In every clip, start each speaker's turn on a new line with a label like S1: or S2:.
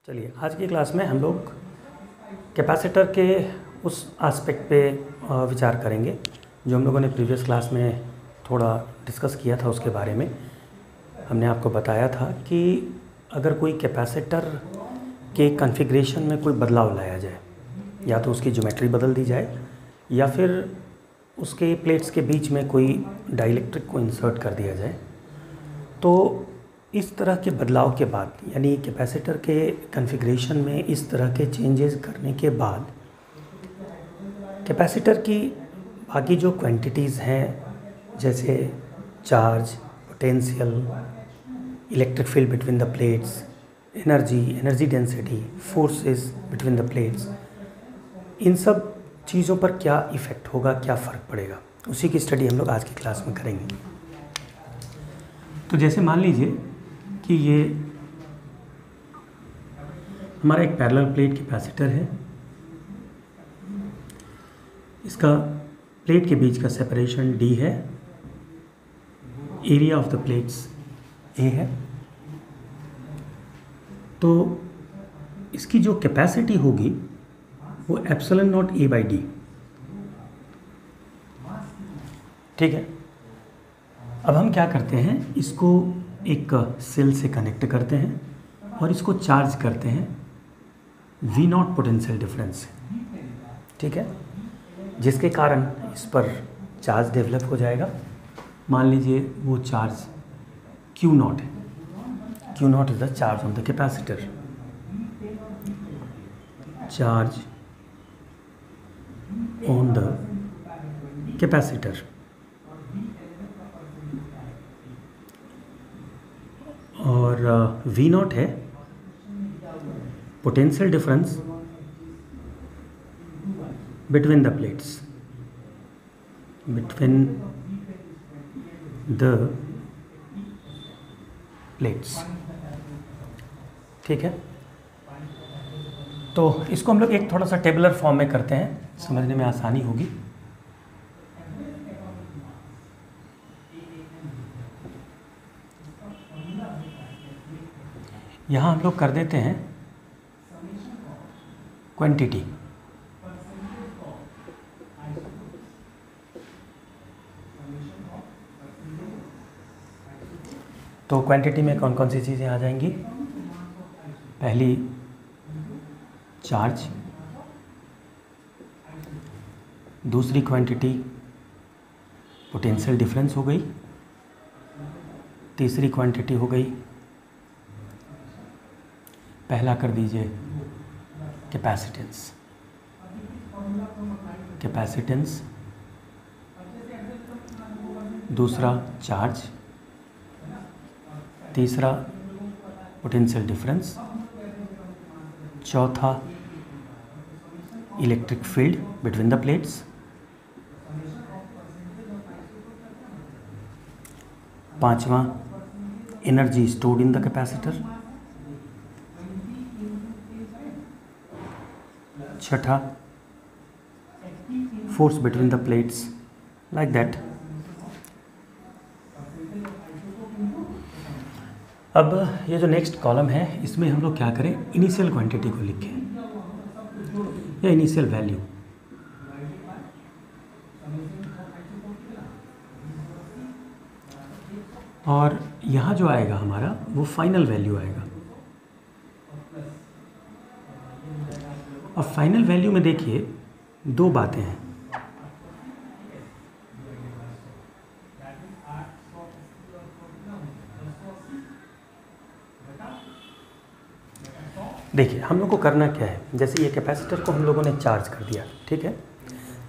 S1: चलिए आज की क्लास में हम लोग कैपेसिटर के उस एस्पेक्ट पे विचार करेंगे जो हम लोगों ने प्रीवियस क्लास में थोड़ा डिस्कस किया था। उसके बारे में हमने आपको बताया था कि अगर कोई कैपेसिटर के कॉन्फ़िगरेशन में कोई बदलाव लाया जाए, या तो उसकी ज्योमेट्री बदल दी जाए या फिर उसके प्लेट्स के बीच में कोई डाइलेक्ट्रिक को इंसर्ट कर दिया जाए, तो इस तरह के बदलाव के बाद, यानी कैपेसिटर के कॉन्फ़िगरेशन में इस तरह के चेंजेस करने के बाद कैपेसिटर की बाकी जो क्वांटिटीज़ हैं, जैसे charge, potential, electric field between the plates, energy density, forces between the plates, इन सब चीज़ों पर क्या इफ़ेक्ट होगा, क्या फ़र्क पड़ेगा, उसी की स्टडी हम लोग आज की क्लास में करेंगे। तो जैसे मान लीजिए कि ये हमारा एक पैरेलल प्लेट कैपेसिटर है। इसका प्लेट के बीच का सेपरेशन D है, area of the plates A है। तो इसकी जो कैपेसिटी होगी वो एप्सिलॉन नॉट A/D, ठीक है। अब हम क्या करते हैं, इसको एक सेल से कनेक्ट करते हैं और इसको चार्ज करते हैं V0 पोटेंशियल डिफरेंस से, ठीक है, जिसके कारण इस पर चार्ज डेवलप हो जाएगा। मान लीजिए वो चार्ज Q0 है। Q0 is the charge on the capacitor. Charge on the capacitor, और V0 है potential difference between the plates, ठीक है। तो इसको हम लोग एक थोड़ा सा टेबुलर फॉर्म में करते हैं, समझने में आसानी होगी। यहाँ हम लोग कर देते हैं क्वांटिटी। तो क्वांटिटी में कौन कौन सी चीज़ें आ जाएंगी? पहली चार्ज, दूसरी क्वांटिटी पोटेंशियल डिफरेंस हो गई, तीसरी क्वांटिटी हो गई, पहला कर दीजिए कैपेसिटेंस, दूसरा चार्ज, तीसरा पोटेंशियल डिफरेंस, चौथा electric field between the plates, पांचवा energy stored in the capacitor, छठा force between the plates, like that. अब ये जो नेक्स्ट कॉलम है, इसमें हम लोग क्या करें, इनिशियल क्वांटिटी को लिखें या इनिशियल वैल्यू। और यहाँ जो आएगा हमारा वो फाइनल वैल्यू आएगा। और फाइनल वैल्यू में देखिए दो बातें हैं। देखिए हम लोग को करना क्या है, जैसे ये कैपेसिटर को हम लोगों ने चार्ज कर दिया, ठीक है।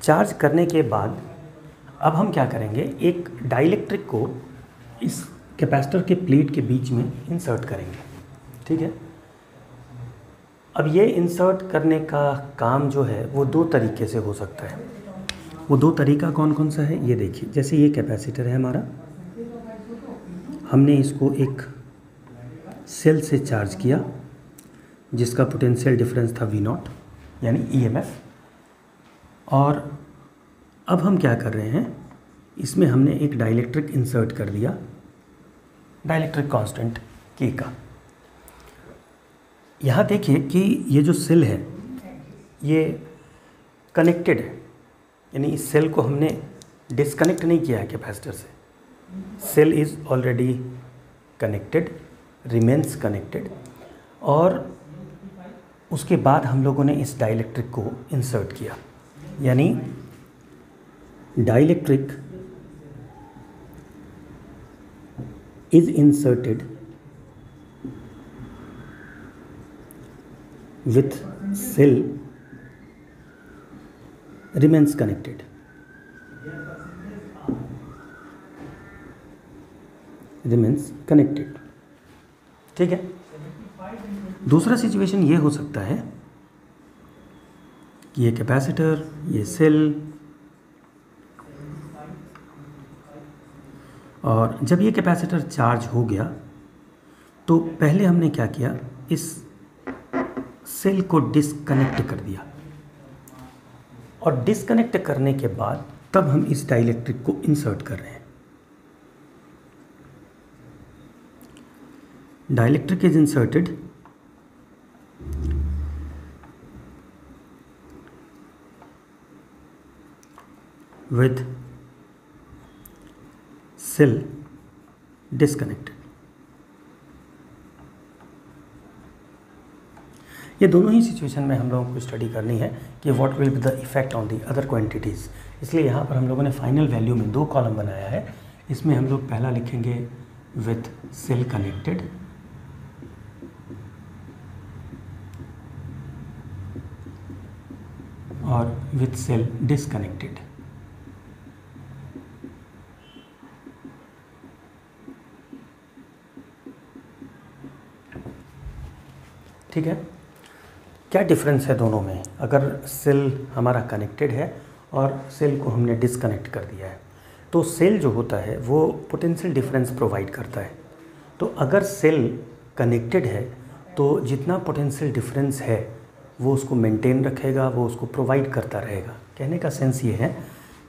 S1: चार्ज करने के बाद अब हम क्या करेंगे, एक डाइलेक्ट्रिक को इस कैपेसिटर के प्लेट के बीच में इंसर्ट करेंगे, ठीक है। अब ये इंसर्ट करने का काम जो है वो दो तरीके से हो सकता है। वो दो तरीका कौन कौन सा है, ये देखिए। जैसे ये कैपेसिटर है हमारा, हमने इसको एक सेल से चार्ज किया जिसका पोटेंशियल डिफरेंस था V0 यानी EMF। और अब हम क्या कर रहे हैं, इसमें हमने एक डाइलेक्ट्रिक इंसर्ट कर दिया, डाइलेक्ट्रिक कांस्टेंट K का। यहाँ देखिए कि ये जो सेल है ये कनेक्टेड है, यानी इस सेल को हमने डिस्कनेक्ट नहीं किया है कैपेसिटर से। Cell is already connected, remains connected, और उसके बाद हम लोगों ने इस डाइलेक्ट्रिक को इंसर्ट किया, यानी dielectric is inserted with cell remains connected। remains connected, ठीक है। दूसरा सिचुएशन ये हो सकता है कि ये कैपेसिटर, ये सेल, और जब ये कैपेसिटर चार्ज हो गया तो पहले हमने क्या किया, इस सेल को डिस्कनेक्ट कर दिया, और डिस्कनेक्ट करने के बाद तब हम इस डाइलेक्ट्रिक को इंसर्ट कर रहे हैं। Dielectric is inserted with cell disconnected. ये दोनों ही सिचुएशन में हम लोगों को स्टडी करनी है कि what will be the effect on the other quantities. इसलिए यहाँ पर हम लोगों ने फाइनल वैल्यू में 2 कॉलम बनाया है। इसमें हम लोग पहला लिखेंगे विथ सेल कनेक्टेड, और विथ सेल डिसकनेक्टेड। ठीक है, क्या डिफरेंस है दोनों में? अगर सेल हमारा कनेक्टेड है और सेल को हमने डिसकनेक्ट कर दिया है, तो सेल जो होता है वो पोटेंशियल डिफरेंस प्रोवाइड करता है। तो अगर सेल कनेक्टेड है तो जितना पोटेंशियल डिफरेंस है वो उसको मेंटेन रखेगा, वो उसको प्रोवाइड करता रहेगा। कहने का सेंस ये है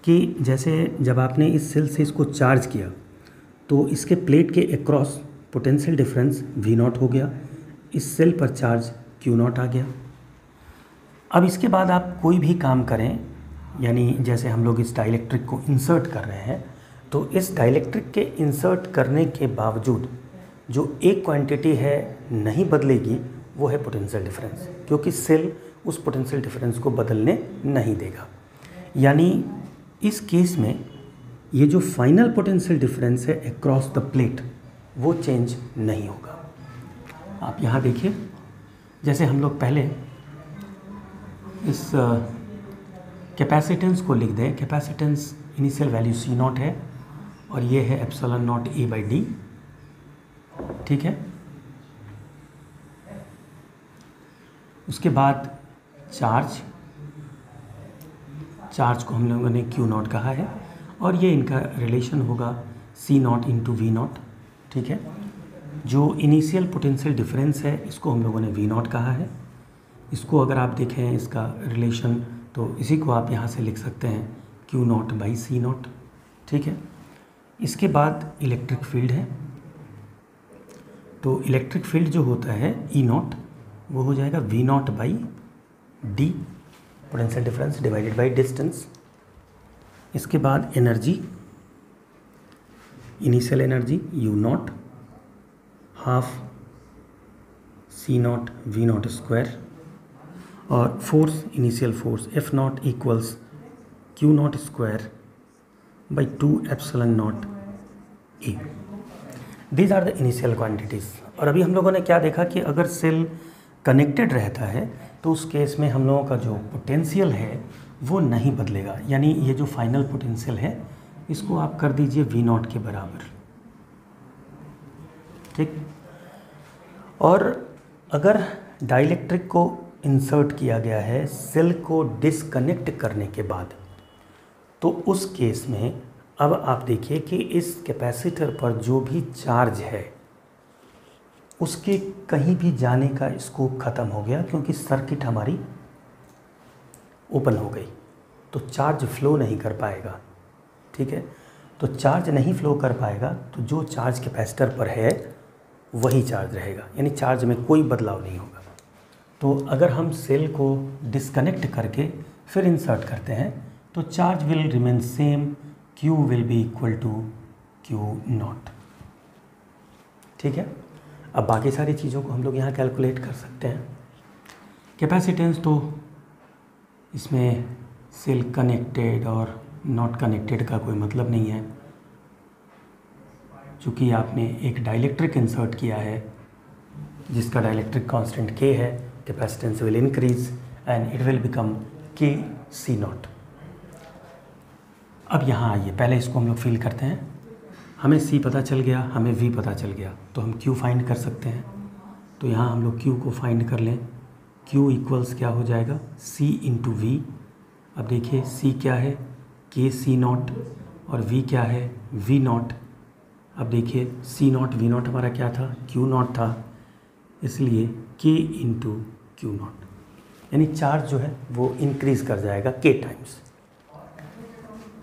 S1: कि जैसे जब आपने इस सेल से इसको चार्ज किया तो इसके प्लेट के अक्रॉस पोटेंशियल डिफरेंस V0 हो गया, इस सेल पर चार्ज Q0 आ गया। अब इसके बाद आप कोई भी काम करें, यानी जैसे हम लोग इस डाइलेक्ट्रिक को इंसर्ट कर रहे हैं, तो इस डाइलेक्ट्रिक के इंसर्ट करने के बावजूद जो एक क्वांटिटी है नहीं बदलेगी, वो है पोटेंशियल डिफरेंस, क्योंकि सेल उस पोटेंशियल डिफरेंस को बदलने नहीं देगा। यानी इस केस में ये जो फाइनल पोटेंशियल डिफरेंस है अक्रॉस द प्लेट, वो चेंज नहीं होगा। आप यहाँ देखिए, जैसे हम लोग पहले इस कैपेसिटेंस को लिख दें। कैपेसिटेंस इनिशियल वैल्यू C0 है और ये है ε0 A/d, ठीक है। उसके बाद चार्ज को हम लोगों ने Q0 कहा है, और ये इनका रिलेशन होगा C0 × V0, ठीक है। जो इनिशियल पोटेंशियल डिफरेंस है इसको हम लोगों ने V0 कहा है। इसको अगर आप देखें इसका रिलेशन, तो इसी को आप यहाँ से लिख सकते हैं Q0/C0, ठीक है। इसके बाद इलेक्ट्रिक फील्ड है, तो इलेक्ट्रिक फील्ड जो होता है E0, वो हो जाएगा V0/d, potential difference divided by distance. इसके बाद energy, initial energy U0 half C0 V0 square, और force, initial force F0 equals Q0 square by 2 ε0 A। These are the initial quantities. और अभी हम लोगों ने क्या देखा कि अगर सेल कनेक्टेड रहता है तो उस केस में हम लोगों का जो पोटेंशियल है वो नहीं बदलेगा, यानी ये जो फाइनल पोटेंशियल है इसको आप कर दीजिए V0 के बराबर, ठीक। और अगर डाइलेक्ट्रिक को इंसर्ट किया गया है सेल को डिसकनेक्ट करने के बाद, तो उस केस में अब आप देखिए कि इस कैपेसिटर पर जो भी चार्ज है उसके कहीं भी जाने का स्कोप ख़त्म हो गया, क्योंकि सर्किट हमारी ओपन हो गई, तो चार्ज फ्लो नहीं कर पाएगा, ठीक है। तो चार्ज नहीं फ्लो कर पाएगा तो जो चार्ज कैपेसिटर पर है वही चार्ज रहेगा, यानी चार्ज में कोई बदलाव नहीं होगा। तो अगर हम सेल को डिस्कनेक्ट करके फिर इंसर्ट करते हैं तो charge will remain same, Q will be equal to Q0। ठीक है, अब बाकी सारी चीज़ों को हम लोग यहाँ कैलकुलेट कर सकते हैं। कैपेसिटेंस तो इसमें सेल कनेक्टेड और नॉट कनेक्टेड का कोई मतलब नहीं है, चूँकि आपने एक डाइलेक्ट्रिक इंसर्ट किया है जिसका डाइलेक्ट्रिक कांस्टेंट K है, capacitance will increase and it will become KC0। अब यहाँ आइए, पहले इसको हम लोग फिल करते हैं। हमें C पता चल गया, हमें V पता चल गया, तो हम Q फाइंड कर सकते हैं। तो यहाँ हम लोग Q को फाइंड कर लें। Q इक्वल्स क्या हो जाएगा, C इंटू V। अब देखिए C क्या है, KC0, और V क्या है, V0। अब देखिए C0 V0 हमारा क्या था, Q0 था, इसलिए K इंटू Q0, यानी चार्ज जो है वो इंक्रीज़ कर जाएगा K टाइम्स।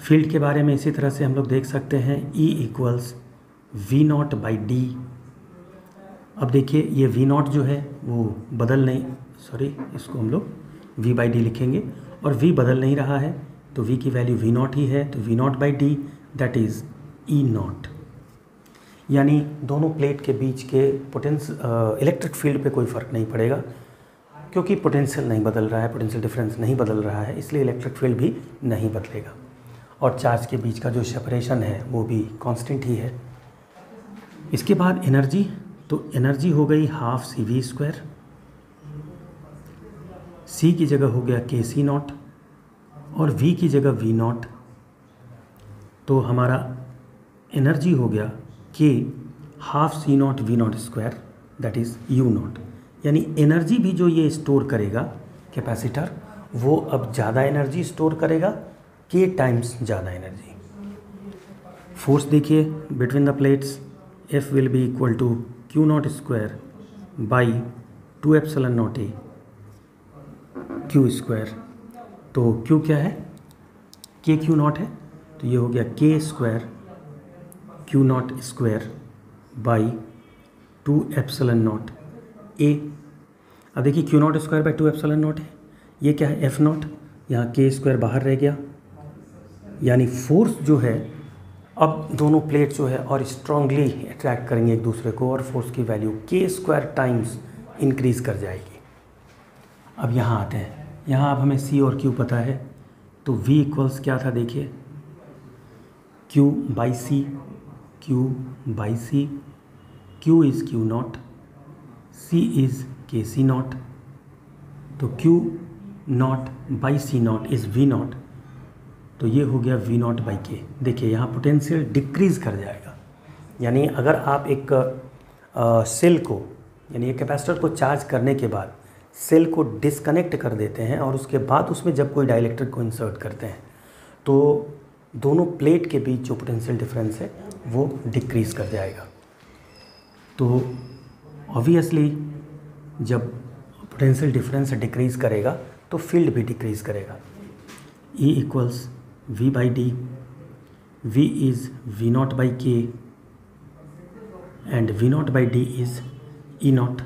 S1: फील्ड के बारे में इसी तरह से हम लोग देख सकते हैं, E equals V0 by D. अब देखिए ये V0 जो है वो बदल नहीं, सॉरी इसको हम लोग V बाई डी लिखेंगे, और V बदल नहीं रहा है तो V की वैल्यू V0 ही है, तो V0 by D that is E0। यानी दोनों प्लेट के बीच के इलेक्ट्रिक फील्ड पे कोई फ़र्क नहीं पड़ेगा, क्योंकि पोटेंशियल नहीं बदल रहा है, पोटेंशियल डिफरेंस नहीं बदल रहा है, इसलिए इलेक्ट्रिक फील्ड भी नहीं बदलेगा। और चार्ज के बीच का जो सेपरेशन है वो भी कांस्टेंट ही है। इसके बाद एनर्जी, तो एनर्जी हो गई हाफ CV², C की जगह हो गया KC0 और V की जगह V0, तो हमारा एनर्जी हो गया K half C0 V0² that is U0। यानी एनर्जी भी जो ये स्टोर करेगा कैपेसिटर, वो अब ज़्यादा एनर्जी स्टोर करेगा, K टाइम्स ज़्यादा एनर्जी। फोर्स देखिए between the plates, F will be equal to Q0² by 2ε0A Q²। तो Q क्या है, KQ0 है, तो ये हो गया K² Q0² बाई 2ε0A। अब देखिए Q0² बाई 2ε0 है, ये क्या है F0, यहाँ K² बाहर रह गया, यानी फोर्स जो है अब दोनों प्लेट जो है और स्ट्रांगली अट्रैक्ट करेंगे एक दूसरे को, और फोर्स की वैल्यू K² टाइम्स इंक्रीज़ कर जाएगी। अब यहाँ आते हैं, यहाँ अब हमें C और Q पता है, तो V इक्वल्स क्या था देखिए, Q by C, Q by C, Q is Q0, C is KC0, तो Q0 by C0 is V0, तो ये हो गया V0 बाई K। देखिए यहाँ पोटेंशियल डिक्रीज़ कर जाएगा, यानी अगर आप एक सेल को, यानी एक कैपेसिटर को चार्ज करने के बाद सेल को डिस्कनेक्ट कर देते हैं और उसके बाद उसमें जब कोई डाइलेक्ट्रिक को इंसर्ट करते हैं, तो दोनों प्लेट के बीच जो पोटेंशियल डिफरेंस है वो डिक्रीज़ कर जाएगा। तो ऑब्वियसली जब पोटेंशियल डिफरेंस डिक्रीज़ करेगा तो फील्ड भी डिक्रीज़ करेगा। E equals V by D, V is V0 by K and V0 by D is E0,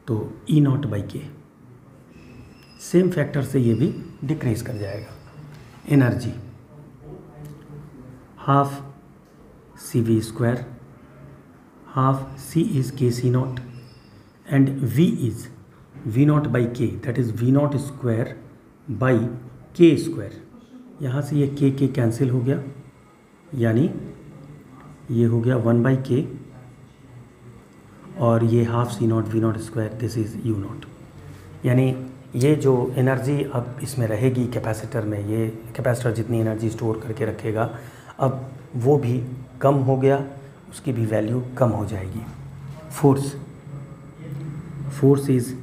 S1: तो E0 by K। Same factor से ये भी डिक्रीज़ कर जाएगा। Energy half CV², half C is KC0 and V is V0 by K that is V0² by K²। यहाँ से ये K cancel हो गया, यानी ये हो गया 1 बाई K, और ये half C0 V0², this is U0। यानी ये जो एनर्जी अब इसमें रहेगी कैपेसिटर में, ये कैपेसिटर जितनी एनर्जी स्टोर करके रखेगा अब वो भी कम हो गया, उसकी भी वैल्यू कम हो जाएगी। Force is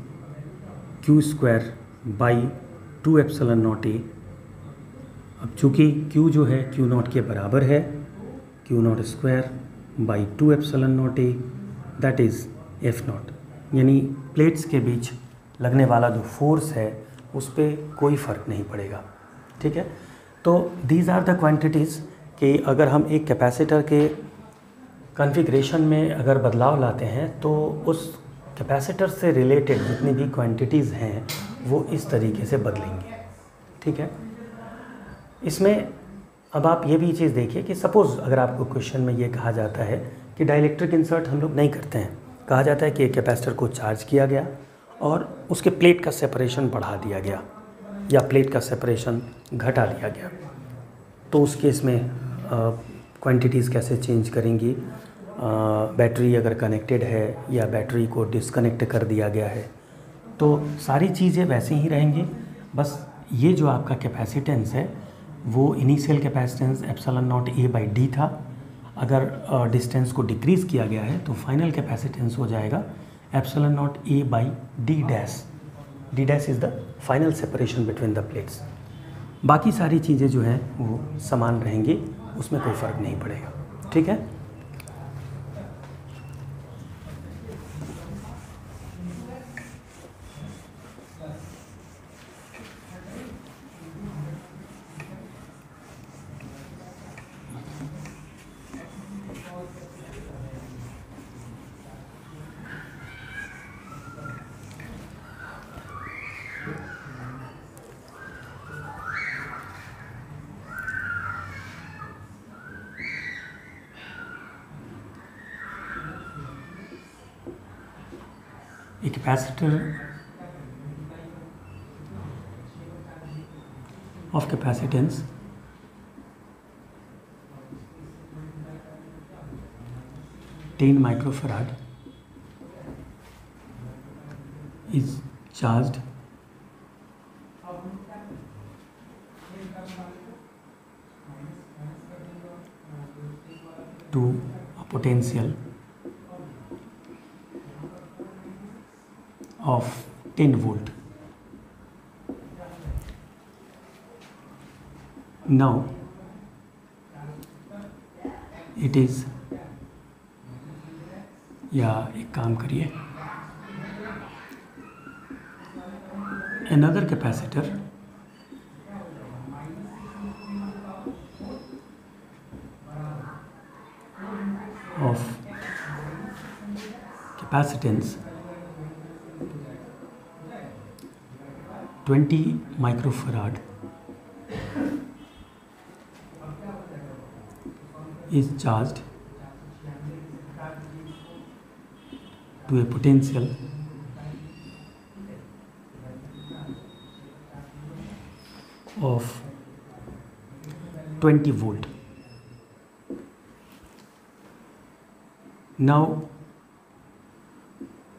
S1: Q² by 2ε0A। अब चूँकि Q जो है Q0 के बराबर है, Q0² by 2ε0A that is F0, यानी प्लेट्स के बीच लगने वाला जो फोर्स है उस पर कोई फ़र्क नहीं पड़ेगा। ठीक है, तो दीज आर द क्वांटिटीज़ कि अगर हम एक कैपेसिटर के कॉन्फ़िगरेशन में अगर बदलाव लाते हैं तो उस कैपेसिटर से रिलेटेड जितनी भी क्वांटिटीज़ हैं वो इस तरीके से बदलेंगे, ठीक है। इसमें अब आप ये भी चीज़ देखिए कि सपोज़ अगर आपको क्वेश्चन में ये कहा जाता है कि डाइलेक्ट्रिक इंसर्ट हम लोग नहीं करते हैं, कहा जाता है कि एक कैपेसिटर को चार्ज किया गया और उसके प्लेट का सेपरेशन बढ़ा दिया गया या प्लेट का सेपरेशन घटा दिया गया, तो उस केस में क्वांटिटीज़ कैसे चेंज करेंगी, बैटरी अगर कनेक्टेड है या बैटरी को डिस्कनेक्ट कर दिया गया है, तो सारी चीज़ें वैसे ही रहेंगी। बस ये जो आपका कैपेसिटेंस है वो initial capacitance epsilon not a by D था। अगर डिस्टेंस को डिक्रीज़ किया गया है तो फाइनल कैपेसिटेंस हो जाएगा epsilon not a by D dash. D dash is the final separation between the plates. बाकी सारी चीज़ें जो हैं वो समान रहेंगी, उसमें कोई फ़र्क नहीं पड़ेगा, ठीक है। A capacitor of capacitance (10 microfarad) is charged to a potential of 10 volt. Now it is, या एक काम करिए, another capacitor of capacitance 20 microfarad is charged to a potential of 20 volt. Now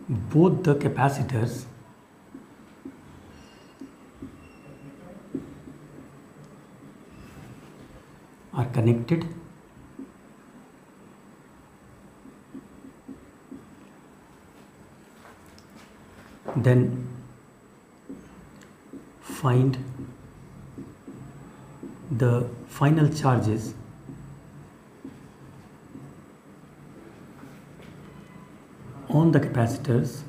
S1: both the capacitors are connected then find the final charges on the capacitors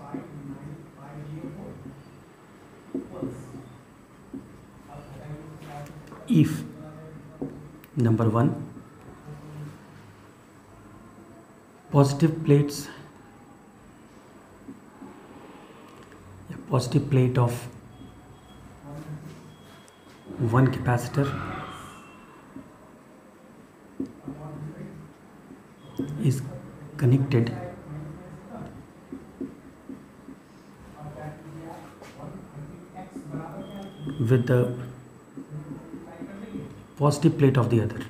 S1: if number 1 positive plates, a positive plate of one capacitor is connected with the positive plate of the other.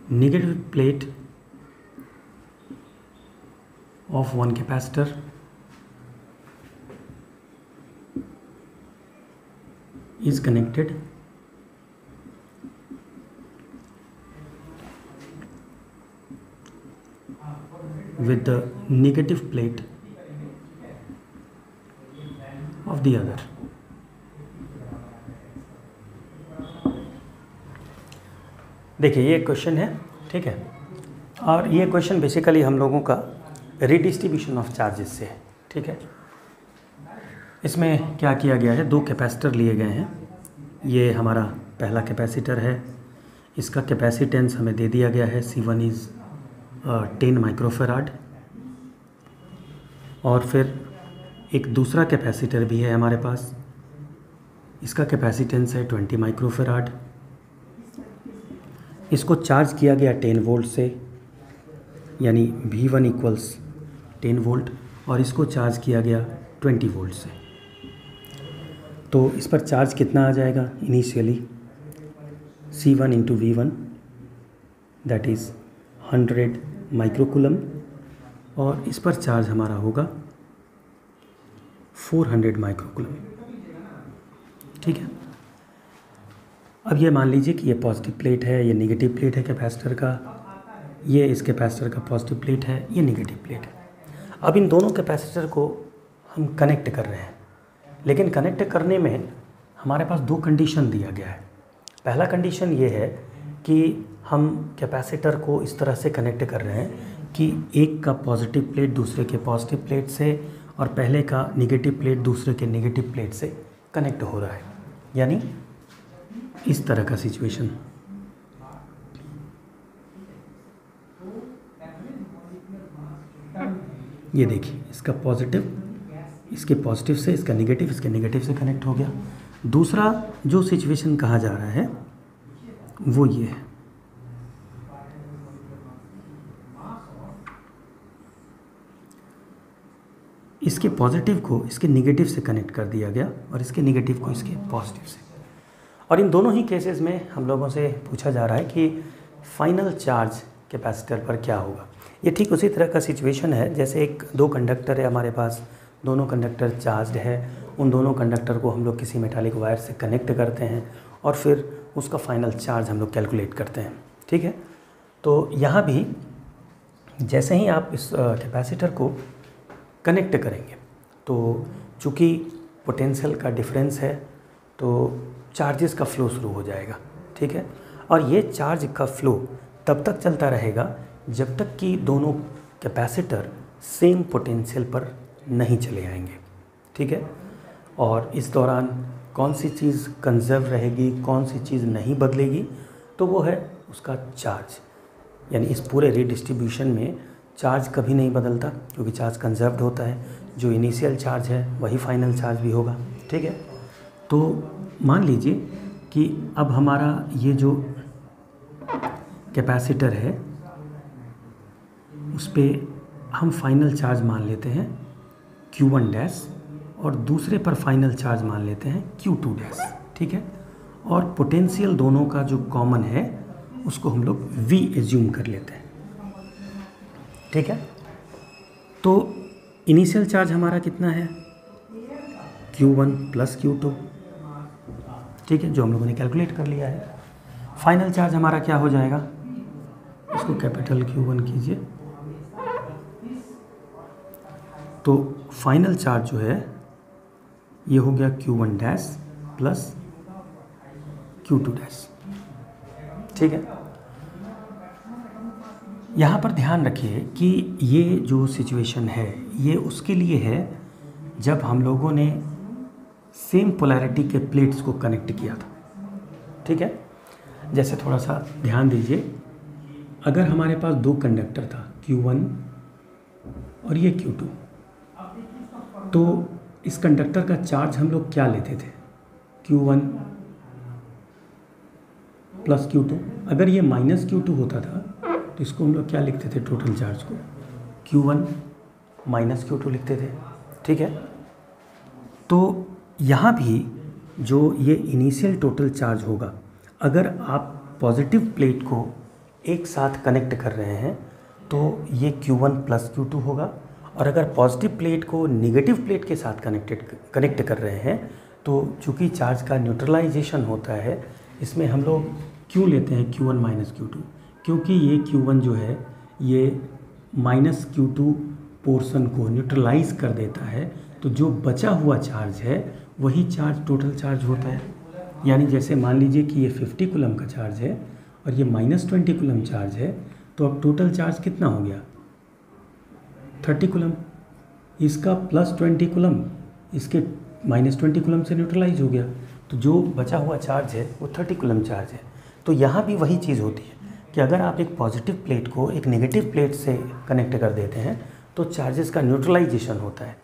S1: Negative plate of one capacitor is connected with the negative plate of the other. देखिए ये question है, ठीक है, और ये question basically हम लोगों का रिडिस्ट्रीब्यूशन ऑफ चार्जेस से है, ठीक है। इसमें क्या किया गया है, दो कैपेसिटर लिए गए हैं, ये हमारा पहला कैपेसिटर है, इसका कैपेसिटेंस हमें दे दिया गया है C1 इज़ 10 माइक्रोफेराड। और फिर एक दूसरा कैपेसिटर भी है हमारे पास, इसका कैपेसिटेंस है 20 माइक्रोफेराड। इसको चार्ज किया गया 10 वोल्ट से, यानी V1 इक्वल्स 10 वोल्ट, और इसको चार्ज किया गया 20 वोल्ट से। तो इस पर चार्ज कितना आ जाएगा initially, C1 into V1 that is 100 microcoulomb, और इस पर चार्ज हमारा होगा 400 माइक्रोकूलम। ठीक है। अब ये मान लीजिए कि ये पॉजिटिव प्लेट है, ये नेगेटिव प्लेट है कैपेसिटर का, ये इस कैपेसिटर का पॉजिटिव प्लेट है, ये नेगेटिव प्लेट है। अब इन दोनों कैपेसिटर को हम कनेक्ट कर रहे हैं, लेकिन कनेक्ट करने में हमारे पास दो कंडीशन दिया गया है। पहला कंडीशन ये है कि हम कैपेसिटर को इस तरह से कनेक्ट कर रहे हैं कि एक का पॉजिटिव प्लेट दूसरे के पॉजिटिव प्लेट से और पहले का नेगेटिव प्लेट दूसरे के नेगेटिव प्लेट से कनेक्ट हो रहा है, यानी इस तरह का सिचुएशन। ये देखिए, इसका पॉजिटिव इसके पॉजिटिव से, इसका नेगेटिव इसके नेगेटिव से कनेक्ट हो गया। दूसरा जो सिचुएशन कहा जा रहा है वो ये है, इसके पॉजिटिव को इसके नेगेटिव से कनेक्ट कर दिया गया और इसके नेगेटिव को इसके पॉजिटिव से। और इन दोनों ही केसेस में हम लोगों से पूछा जा रहा है कि फाइनल चार्ज कैपेसिटर पर क्या होगा। ये ठीक उसी तरह का सिचुएशन है जैसे दो कंडक्टर है हमारे पास, दोनों कंडक्टर चार्ज्ड है, उन दोनों कंडक्टर को हम लोग किसी मेटालिक वायर से कनेक्ट करते हैं और फिर उसका फाइनल चार्ज हम लोग कैलकुलेट करते हैं। ठीक है। तो यहाँ भी जैसे ही आप इस कैपेसिटर को कनेक्ट करेंगे तो चूँकि पोटेंशियल का डिफरेंस है तो चार्जेस का फ्लो शुरू हो जाएगा। ठीक है। और ये चार्ज का फ्लो तब तक चलता रहेगा जब तक कि दोनों कैपेसिटर सेम पोटेंशियल पर नहीं चले आएंगे। ठीक है। और इस दौरान कौन सी चीज़ कंजर्व रहेगी, कौन सी चीज़ नहीं बदलेगी, तो वो है उसका चार्ज। यानी इस पूरे रीडिस्ट्रीब्यूशन में चार्ज कभी नहीं बदलता क्योंकि चार्ज कंजर्व्ड होता है। जो इनिशियल चार्ज है वही फाइनल चार्ज भी होगा। ठीक है। तो मान लीजिए कि अब हमारा ये जो कैपेसिटर है उस पर हम फाइनल चार्ज मान लेते हैं Q1 डैश और दूसरे पर फाइनल चार्ज मान लेते हैं Q2 डैश। ठीक है। और पोटेंशियल दोनों का जो कॉमन है उसको हम लोग V एज्यूम कर लेते हैं। ठीक है। तो इनिशियल चार्ज हमारा कितना है, Q1 प्लस Q2। ठीक है, जो हम लोगों ने कैलकुलेट कर लिया है। फाइनल चार्ज हमारा क्या हो जाएगा, इसको कैपिटल Q1 कीजिए। तो फाइनल चार्ज जो है ये हो गया Q1 dash plus Q2 dash. ठीक है। यहाँ पर ध्यान रखिए कि ये जो सिचुएशन है ये उसके लिए है जब हम लोगों ने सेम पोलैरिटी के प्लेट्स को कनेक्ट किया था। ठीक है। जैसे थोड़ा सा ध्यान दीजिए, अगर हमारे पास दो कंडक्टर था Q1 और ये Q2, तो इस कंडक्टर का चार्ज हम लोग क्या लेते थे, Q1 प्लस Q2। अगर ये माइनस Q2 होता था तो इसको हम लोग क्या लिखते थे, टोटल चार्ज को Q1 माइनस Q2 लिखते थे। ठीक है। तो यहाँ भी जो ये इनिशियल टोटल चार्ज होगा, अगर आप पॉजिटिव प्लेट को एक साथ कनेक्ट कर रहे हैं तो ये Q1 प्लस Q2 होगा, और अगर पॉजिटिव प्लेट को नेगेटिव प्लेट के साथ कनेक्ट कर रहे हैं तो चूँकि चार्ज का न्यूट्रलाइजेशन होता है, इसमें हम लोग क्यों लेते हैं Q1 माइनस Q2, क्योंकि ये Q1 जो है ये माइनस Q2 पोर्शन को न्यूट्रलाइज कर देता है, तो जो बचा हुआ चार्ज है वही चार्ज टोटल चार्ज होता है। यानी जैसे मान लीजिए कि ये 50 कूलम का चार्ज है और ये -20 कूलम चार्ज है, तो अब टोटल चार्ज कितना हो गया, 30 कूलम। इसका +20 कूलम इसके -20 कूलम से न्यूट्रलाइज हो गया, तो तो जो बचा हुआ चार्ज है वो 30 कूलम चार्ज है। तो यहाँ भी वही चीज़ होती है कि अगर आप एक पॉजिटिव प्लेट को एक नेगेटिव प्लेट से कनेक्ट कर देते हैं तो चार्जेस का न्यूट्रलाइजेशन होता है।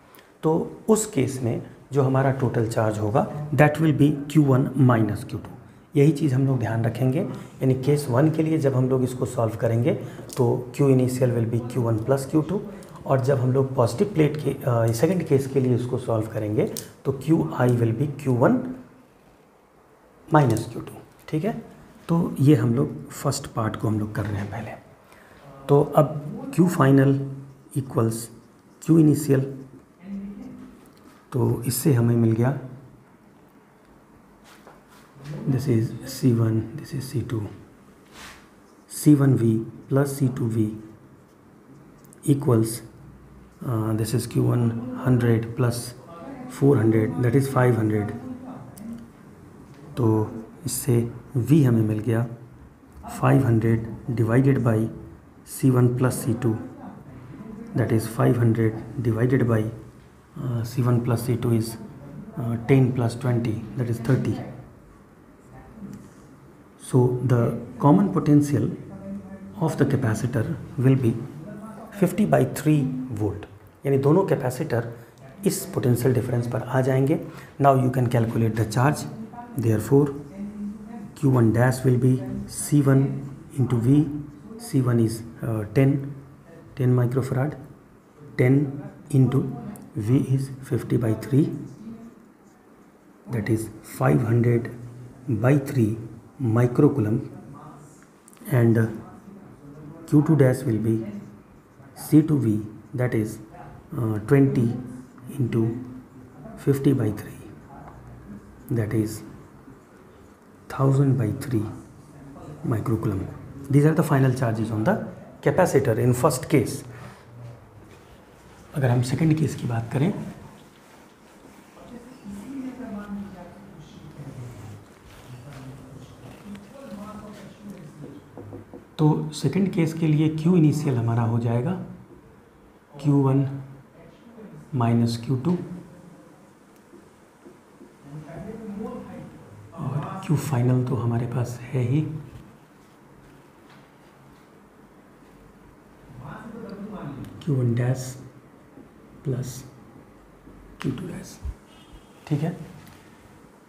S1: तो उस केस में जो हमारा टोटल चार्ज होगा that will be Q1 minus Q2। यही चीज़ हम लोग ध्यान रखेंगे, यानी केस 1 के लिए जब हम लोग इसको सॉल्व करेंगे तो Q initial will be Q1 plus Q2, और जब हम लोग पॉजिटिव प्लेट के सेकंड केस के लिए इसको सॉल्व करेंगे तो QI will be Q1 minus Q2। ठीक है, तो ये हम लोग फर्स्ट पार्ट को हम लोग कर रहे हैं पहले। तो अब Q final equals Q initial, तो इससे हमें मिल गया this is C1, this is C2, C1V plus C2V equals this is Q1 100 plus 400 that is 500। तो इससे V हमें मिल गया 500 divided by C1 plus C2 that is 500 divided by C1 plus C2 is 10 plus 20 that is 30. So the common potential of the capacitor will be 50 by 3 volt, यानी दोनों capacitor इस potential difference पर आ जाएंगे। Now you can calculate the charge, therefore Q1 dash will be C1 into V, C1 is 10 microfarad, 10 into V is 50 by 3 that is 500 by 3 microcoulomb, and Q2 dash will be C2V that is 20 into 50 by 3 that is 1000 by 3 microcoulomb. These are the final charges on the capacitor in first case. अगर हम second case की बात करें तो second case के लिए Q initial हमारा हो जाएगा Q1 माइनस Q2 और Q फाइनल तो हमारे पास है ही, Q1 dash plus Q2 dash. ठीक है,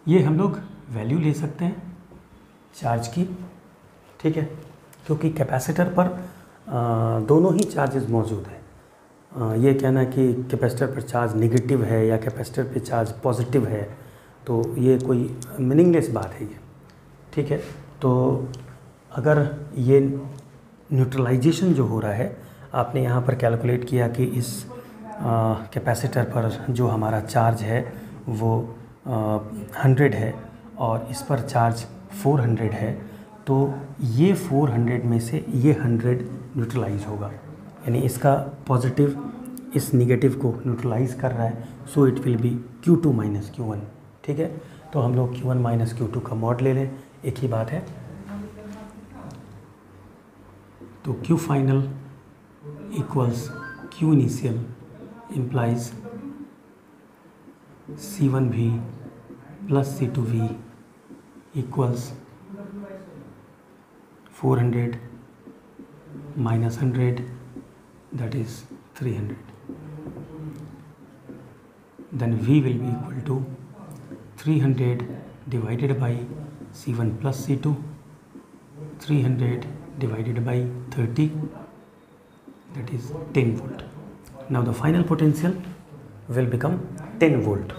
S1: ये हम लोग वैल्यू ले सकते हैं चार्ज की। ठीक है, क्योंकि कैपेसिटर पर दोनों ही चार्जेस मौजूद हैं। ये कहना कि कैपेसिटर पर चार्ज नेगेटिव है या कैपेसिटर पे चार्ज पॉजिटिव है तो ये कोई मीनिंगलेस बात है ये। ठीक है, तो अगर ये न्यूट्रलाइजेशन जो हो रहा है, आपने यहाँ पर कैलकुलेट किया कि इस कैपेसिटर पर जो हमारा चार्ज है वो 100 है और इस पर चार्ज 400 है, तो ये 400 में से ये 100 न्यूट्रलाइज होगा, यानी इसका पॉजिटिव इस नेगेटिव को न्यूट्रलाइज कर रहा है। So it will be Q2 minus Q1। ठीक है, तो हम लोग Q1 माइनस Q2 का मॉड ले लें, एक ही बात है। तो Q final equals Q initial implies C1V plus C2V equals 400 minus 100 that is 300. Then V will be equal to 300 divided by C1 plus C2, 300 divided by 30 that is 10 volt. Now the final potential will become 10 volt.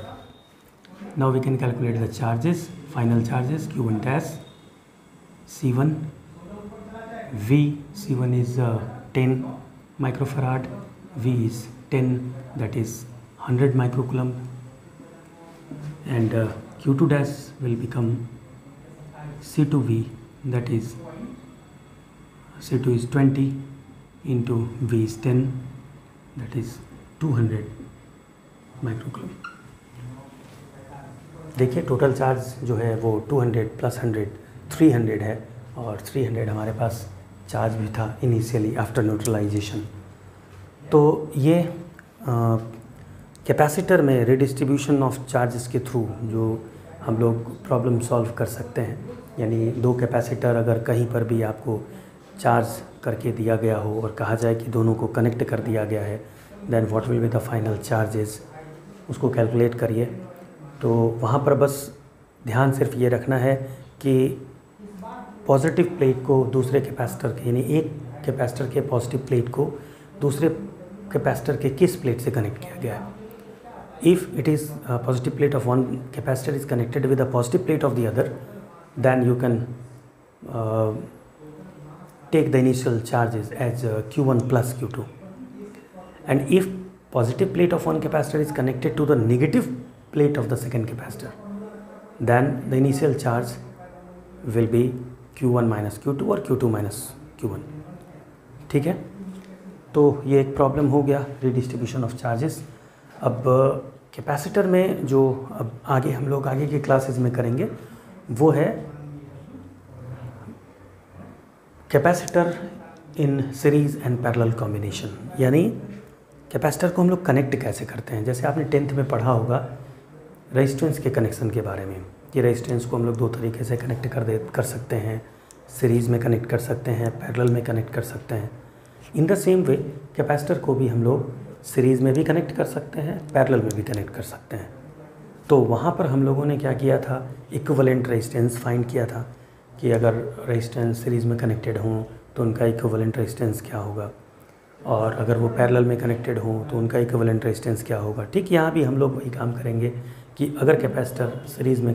S1: Now we can calculate the charges, final charges Q1 dash, C1, V, C1 is 10 microfarad, V is 10 that is 100 microcoulomb, and Q2 dash will become C2V that is C2 is 20 into V is 10 that is 200 microcoulomb. देखिए total charge जो है वो 200 plus 100 300 है, और 300 हमारे पास charge भी था initially after neutralisation. तो ये कैपेसिटर में रिडिस्ट्रीब्यूशन ऑफ चार्जेस के थ्रू जो हम लोग प्रॉब्लम सॉल्व कर सकते हैं। यानी दो कैपेसिटर अगर कहीं पर भी आपको चार्ज करके दिया गया हो और कहा जाए कि दोनों को कनेक्ट कर दिया गया है, then what will be the final charges, उसको कैलकुलेट करिए। तो वहाँ पर बस ध्यान सिर्फ ये रखना है कि पॉजिटिव प्लेट को दूसरे कैपेसिटर के, यानी एक कैपेसिटर के पॉजिटिव प्लेट को दूसरे कैपेसिटर के किस प्लेट से कनेक्ट किया गया है। If it is positive plate of one capacitor is connected with the positive plate of the other, then you can take the initial charges as Q1 plus Q2. And if positive plate of one capacitor is connected to the negative plate of the second capacitor, then the initial charge will be Q1 minus Q2 और Q2 minus Q1। ठीक है, तो ये एक problem हो गया redistribution of charges. अब capacitor में जो अब आगे हम लोग आगे की क्लासेस में करेंगे वो है capacitor in series and parallel combination. यानी कैपेसिटर को हम लोग कनेक्ट कैसे करते हैं। जैसे आपने 10th में पढ़ा होगा रेजिस्टेंस के कनेक्शन के बारे में। ये रेजिस्टेंस को हम लोग दो तरीके से कनेक्ट कर सकते हैं, सीरीज़ में कनेक्ट कर सकते हैं, पैरेलल में कनेक्ट कर सकते हैं। In the same way capacitor को भी हम लोग सीरीज़ में भी कनेक्ट कर सकते हैं, पैरेलल में भी कनेक्ट कर सकते हैं। तो वहाँ पर हम लोगों ने क्या किया था, इक्विवेलेंट रेजिस्टेंस फाइंड किया था कि अगर रेजिस्टेंस सीरीज़ में कनेक्टेड हों तो उनका इक्विवेलेंट रेजिस्टेंस क्या होगा, और अगर वो पैरेलल में कनेक्टेड हों तो उनका इक्विवेलेंट रेजिस्टेंस क्या होगा। ठीक यहाँ भी हम लोग वही काम करेंगे कि अगर कैपेसिटर सीरीज़ में